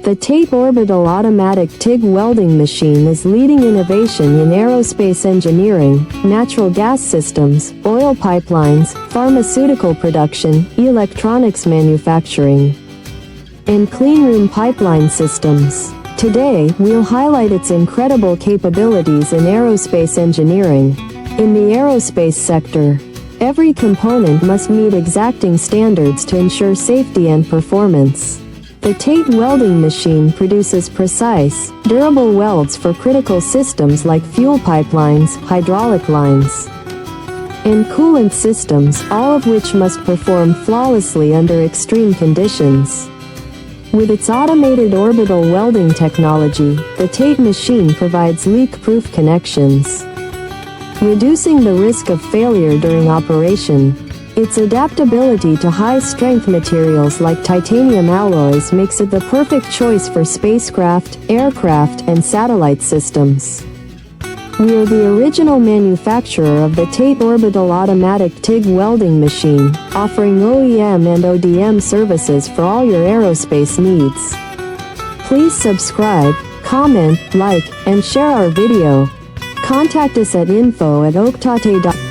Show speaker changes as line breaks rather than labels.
The TATE Orbital Automatic TIG Welding Machine is leading innovation in aerospace engineering, natural gas systems, oil pipelines, pharmaceutical production, electronics manufacturing, and cleanroom pipeline systems. Today, we'll highlight its incredible capabilities in aerospace engineering. In the aerospace sector, every component must meet exacting standards to ensure safety and performance. The TATE welding machine produces precise, durable welds for critical systems like fuel pipelines, hydraulic lines, and coolant systems, all of which must perform flawlessly under extreme conditions. With its automated orbital welding technology, the TATE machine provides leak-proof connections, reducing the risk of failure during operation. Its adaptability to high-strength materials like titanium alloys makes it the perfect choice for spacecraft, aircraft, and satellite systems. We are the original manufacturer of the TATE Orbital Automatic TIG Welding Machine, offering OEM and ODM services for all your aerospace needs. Please subscribe, comment, like, and share our video. Contact us at info@oaktate.com.